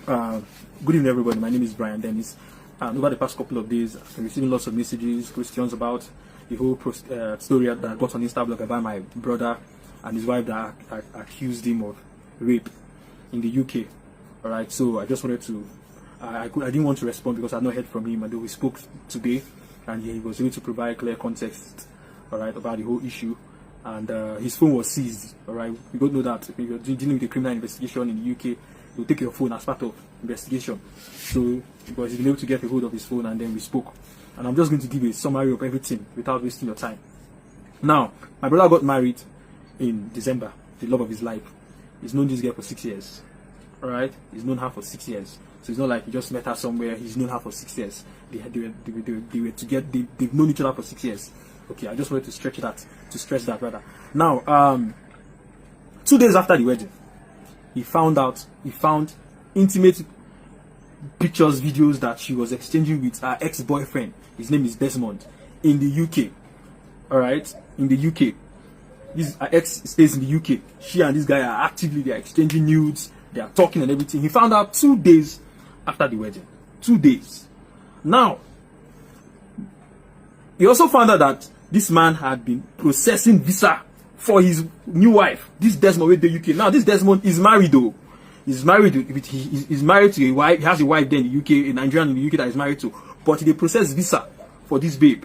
Good evening, everybody. My name is Brian Dennis. Over the past couple of days, I've been receiving lots of messages, questions about the whole story that got on Instablog about my brother and his wife that accused him of rape in the UK. All right, so I just wanted to, I didn't want to respond because I've not heard from him, and though we spoke today, and he was able to provide clear context, all right, about the whole issue. And his phone was seized. All right, we don't know that if you're dealing with a criminal investigation in the UK, you'll take your phone as part of investigation. So because he's been able to get a hold of his phone, and then we spoke. And I'm just going to give a summary of everything without wasting your time. Now, my brother got married in December, the love of his life. He's known this girl for 6 years. All right, he's known her for 6 years. So it's not like he just met her somewhere. He's known her for 6 years. They were together. They've known each other for 6 years. Okay, I just wanted to stress that rather. Now, 2 days after the wedding, he found intimate pictures, videos that she was exchanging with her ex-boyfriend. His name is Desmond, in the UK. All right, in the UK. Her ex stays in the UK. She and this guy are they're exchanging nudes. They are talking and everything. He found out 2 days after the wedding. 2 days. Now, he also found out that this man had been processing visa for his new wife, this Desmond with the UK. Now, this Desmond is married though. He's married. He's married to a wife. He has a wife there in the UK, a Nigerian in the UK that he's married to. But they processed visa for this babe.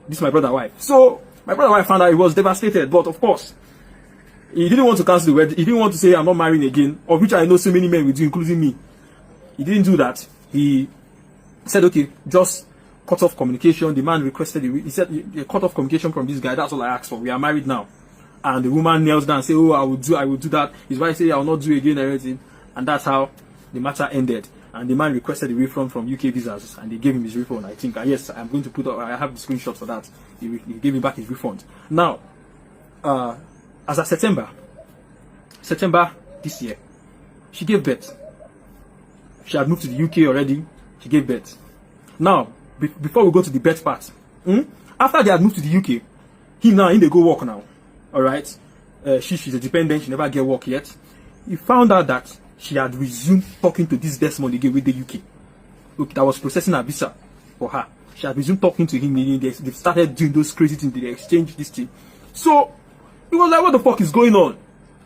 This is my brother's wife. So my brother's wife found out he was devastated. But of course, he didn't want to cancel the wedding. He didn't want to say I'm not marrying again, of which I know so many men will do, including me. He didn't do that. He said, okay, just cut off communication. The man requested, he said, cut off communication from this guy. That's all I asked for. We are married now. And the woman kneels down and say, oh, I will do that. His wife said, I will not do again, everything. And that's how the matter ended. And the man requested a refund from UK visas, and they gave him his refund. I think, yes, I'm going to put up, I have the screenshot for that. He gave me back his refund. Now, as of September this year, she gave birth. She had moved to the UK already. She gave birth. Now, before we go to the birth part, after they had moved to the UK, they go work now. All right, she's a dependent. She never get work yet. He found out that she had resumed talking to this Desmond again with the UK. Look, that was processing her visa for her. She had resumed talking to him. They started doing those crazy things. They exchanged this thing. So he was like, "What the fuck is going on?"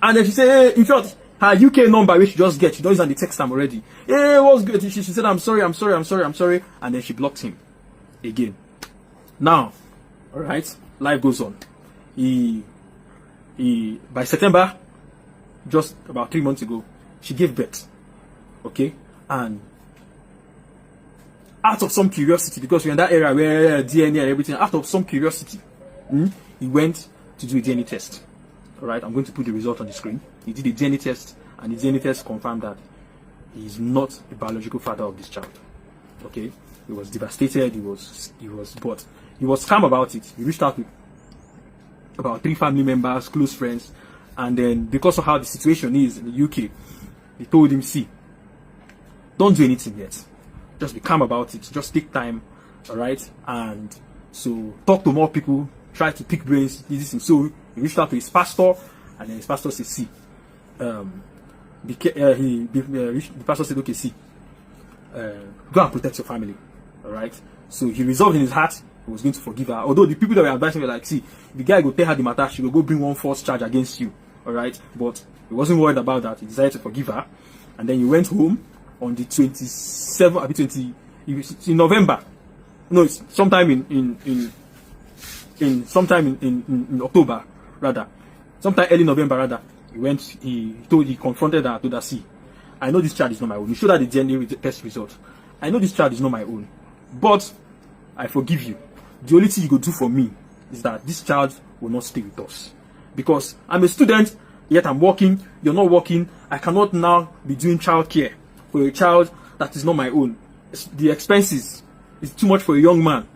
And then she said, hey, in short, her UK number which she just get. She don't use on the text time already. Hey, what's good? She said, I'm sorry. And then she blocked him again. Now, all right, life goes on. By September, just about 3 months ago, she gave birth. Okay, and out of some curiosity, because we're in that area where DNA and everything, out of some curiosity, he went to do a DNA test. All right, I'm going to put the result on the screen. He did a DNA test, and the DNA test confirmed that he is not the biological father of this child. Okay, he was devastated. But he was calm about it. He reached out to about 3 family members, close friends, and then because of how the situation is in the UK, they told him, see, don't do anything yet. Just be calm about it. Just take time, all right? And so talk to more people, try to pick brains, this and so he reached out to his pastor, and then his pastor said, see, the pastor said, okay, see, go and protect your family, all right? So he resolved in his heart he was going to forgive her. Although the people that were advising were like, see, the guy will tell her the matter, she will go bring one false charge against you, all right? But he wasn't worried about that. He decided to forgive her, and then he went home on the 27th, in November. No, it's sometime in October, rather. Sometime early November, rather. He confronted her, told her, see, I know this child is not my own. You showed her the DNA test result. I know this child is not my own, but I forgive you. The only thing you could do for me is that this child will not stay with us. Because I'm a student, yet I'm working, you're not working. I cannot now be doing childcare for a child that is not my own. The expenses is too much for a young man.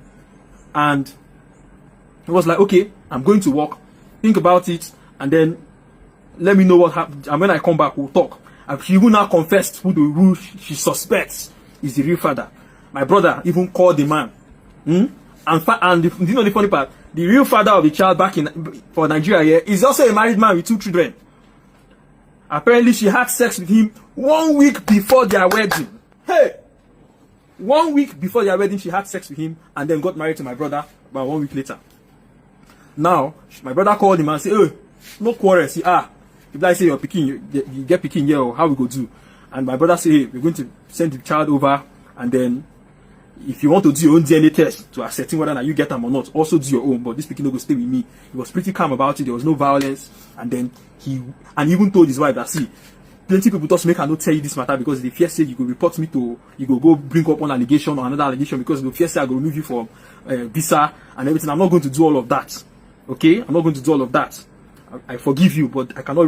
And he was like, okay, I'm going to work, think about it, and then let me know what happened. And when I come back, we'll talk. And she will now confess who she suspects is the real father. My brother even called the man. And you know the funny part? The real father of the child back for Nigeria here is also a married man with 2 children. Apparently, she had sex with him 1 week before their wedding. Hey! 1 week before their wedding, she had sex with him and then got married to my brother about 1 week later. Now, my brother called him and said, "Oh, no quarrel. See, if I say you're picking, you get picking here, how we go do?" And my brother said, "Hey, we're going to send the child over, and then if you want to do your own DNA test to ascertain whether you get them or not, also do your own. But this picking no go stay with me." He was pretty calm about it. There was no violence, and then he even told his wife that, "See, plenty people just make her not tell you this matter because they fear say you go report me to, you go bring up one allegation or another allegation because they fear say I go remove you from visa and everything. I'm not going to do all of that. Okay, I'm not going to do all of that. I forgive you, but I cannot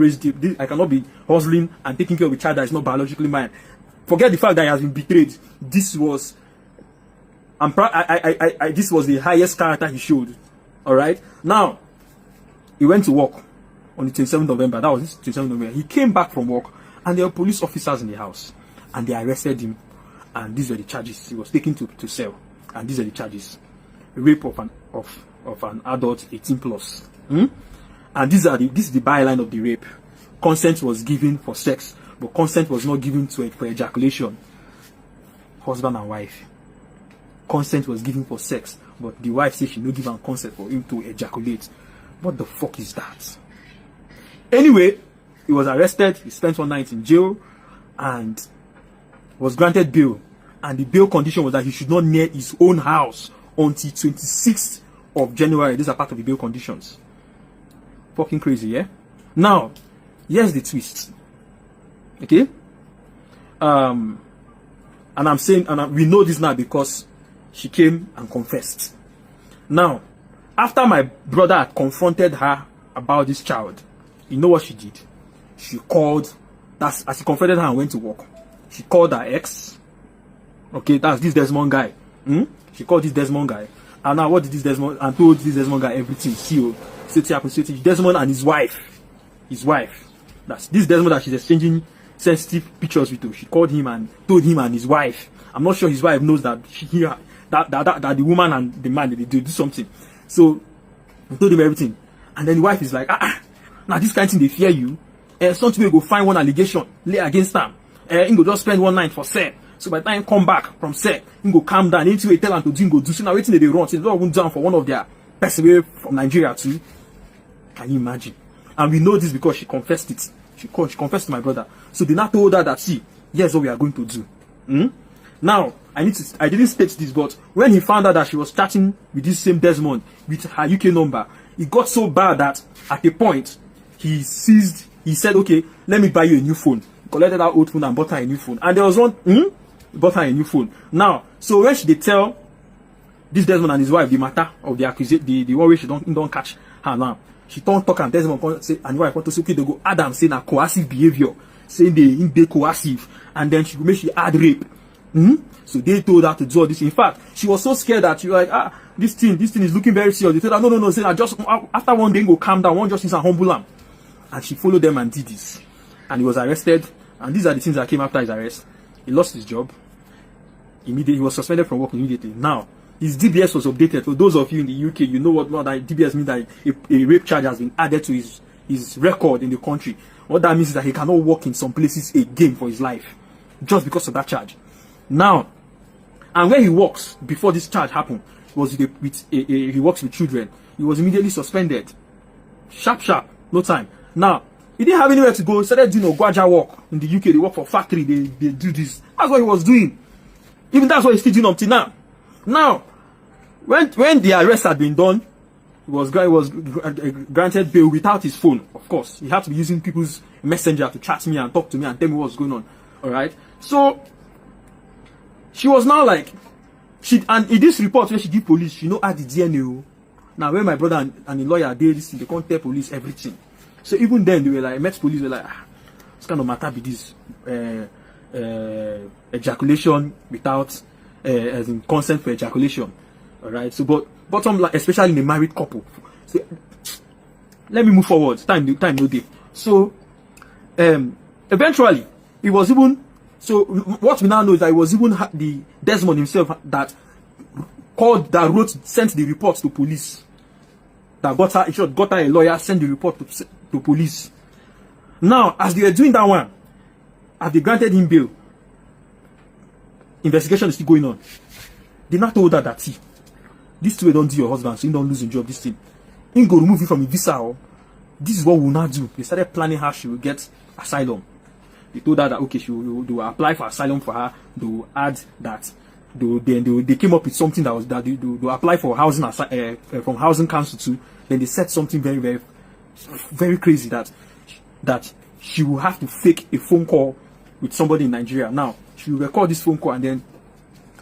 I cannot be hustling and taking care of a child that is not biologically mine. Forget the fact that he has been betrayed. This was, this was the highest character he showed. All right. Now, he went to work on the 27th of November. That was this 27th of November. He came back from work, and there were police officers in the house, and they arrested him. And these were the charges. He was taken to cell, and these are the charges: rape of an adult 18 plus. And this is the byline of the rape. Consent was given for sex, but consent was not given for ejaculation. Husband and wife. Consent was given for sex, but the wife said she no give him consent for him to ejaculate. What the fuck is that? Anyway, he was arrested. He spent 1 night in jail and was granted bail. And the bail condition was that he should not near his own house until 26th of January. These are part of the bail conditions. Fucking crazy, yeah? Now, here's the twist. Okay? And I'm saying, we know this now because she came and confessed. Now, after my brother had confronted her about this child, you know what she did? She called, as he confronted her and went to work, she called her ex. Okay, that's this Desmond guy. She called this Desmond guy. And now what did this Desmond, and told this Desmond guy everything. See, Desmond and his wife. That's this Desmond that she's exchanging sensitive pictures with. She called him and told him and his wife. I'm not sure his wife knows that that the woman and the man, they do something. So he told him everything. And then the wife is like, now this kind of thing they fear you. Something will go find one allegation, lay against them. He go just spend 1 night for sex. So by the time he come back from sex, he go calm down. Anything they tell him to do, he go do. So now waiting they run. So they don't even down for one of their person from Nigeria too. Can you imagine? And we know this because she confessed it. She confessed to my brother. So they now told her that, see, here's what we are going to do. Now, I didn't state this, but when he found out that she was chatting with this same Desmond with her UK number, it got so bad that at a point he said, okay, let me buy you a new phone. He collected that old phone and bought her a new phone. And there was one, bought her a new phone. Now, so when they tell this Desmond and his wife the matter of the accusation, the one way she don't catch her now, she don't talk and Desmond say, and the wife want to say, okay, they go Adam saying a coercive behavior, saying they coercive, and then she add rape. So they told her to do all this. In fact, she was so scared that she was like, this thing is looking very serious. They told her, no, say that just after one day go calm down, one justice and humble him. And she followed them and did this. And he was arrested. And these are the things that came after his arrest. He lost his job. Immediately, he was suspended from work immediately. Now, his DBS was updated. For those of you in the UK, you know what that DBS means, that a rape charge has been added to his record in the country. What that means is that he cannot work in some places again for his life. Just because of that charge. Now, and where he works before this charge happened was he works with children. He was immediately suspended. Sharp, no time. Now, he didn't have anywhere to go. He started doing Ogwaja work in the UK. They work for factory. They do this. That's what he was doing. Even that's what he's still doing up till now. Now, when the arrest had been done, he was granted bail without his phone. Of course, he had to be using people's messenger to chat me and talk to me and tell me what's going on. All right. So she was now like, and in this report where she give police, she know add the DNA. Now when my brother and the lawyer did this, they can't tell police everything. So even then they were like, met police were like, this kind of matter be this ejaculation without as in consent for ejaculation. All right. So but bottom line, especially in a married couple. So let me move forward. Time no day. So eventually it was even. So what we now know is that it was even the Desmond himself that sent the report to police. That got her a lawyer, sent the report to police. Now, as they were doing that one, as they granted him bail, investigation is still going on. They now told her that, see, this two don't do your husband, so you don't lose your job, this thing. You go remove you from a visa, or this is what we'll not do. They started planning how she will get asylum. They told her that, okay, they will apply for asylum for her. They will add that. They came up with something that was that they apply for housing from housing council too. Then they said something very, very, very crazy that she will have to fake a phone call with somebody in Nigeria. Now she will record this phone call, and then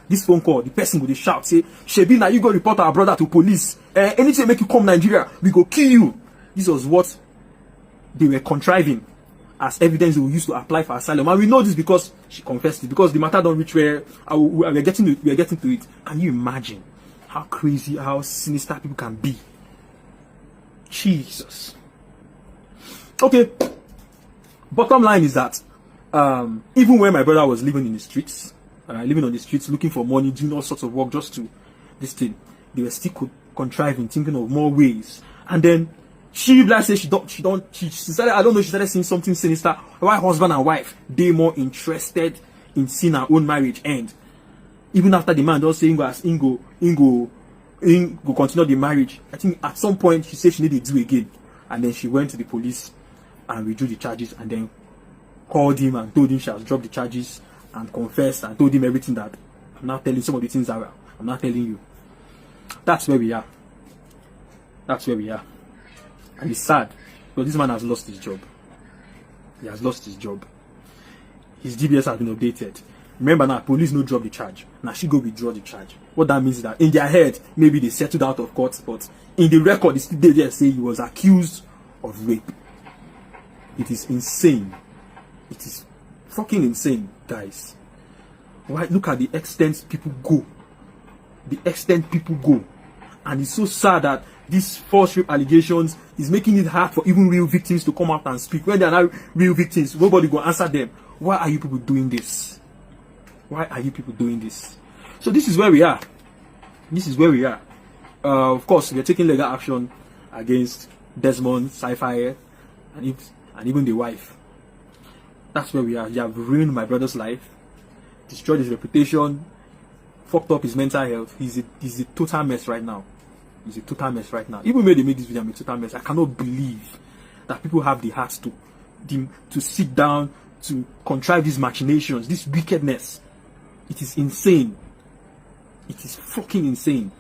this phone call, the person will shout, say, "Shebi, now you go report our brother to police. Anything make you come Nigeria, we go kill you." This was what they were contriving as evidence they will use to apply for asylum. And we know this because she confessed it, because the matter don't reach where we are getting to it. Can you imagine how crazy, how sinister people can be? Jesus. Okay. Bottom line is that even when my brother was living in the streets, living on the streets, looking for money, doing all sorts of work just to this thing, they were still contriving, thinking of more ways. And then she, like say, she started, I don't know, she started seeing something sinister. Why husband and wife, they more interested in seeing her own marriage end. Even after the man don't say Ingo continue the marriage. I think at some point she said she needed to do again. And then she went to the police and withdrew the charges, and then called him and told him she has dropped the charges, and confessed and told him everything that I'm now telling, some of the things that I'm not telling you. That's where we are. That's where we are. And it's sad, because this man has lost his job. He has lost his job. His DBS has been updated. Remember now, police no drop the charge. Now she go withdraw the charge. What that means is that in their head, maybe they settled out of court, but in the record, it's still there say he was accused of rape. It is insane. It is fucking insane, guys. Why? Look at the extent people go. The extent people go. And it's so sad that these false rape allegations is making it hard for even real victims to come out and speak. When they are not real victims, nobody will answer them. Why are you people doing this? Why are you people doing this? So this is where we are. This is where we are. Of course, we are taking legal action against Desmond, Sci-Fi, and even the wife. That's where we are. You have ruined my brother's life, destroyed his reputation, fucked up his mental health. He's a total mess right now. He's a total mess right now. Even when they made this video, I'm a total mess. I cannot believe that people have the heart to sit down, to contrive these machinations, this wickedness. It is insane. It is fucking insane.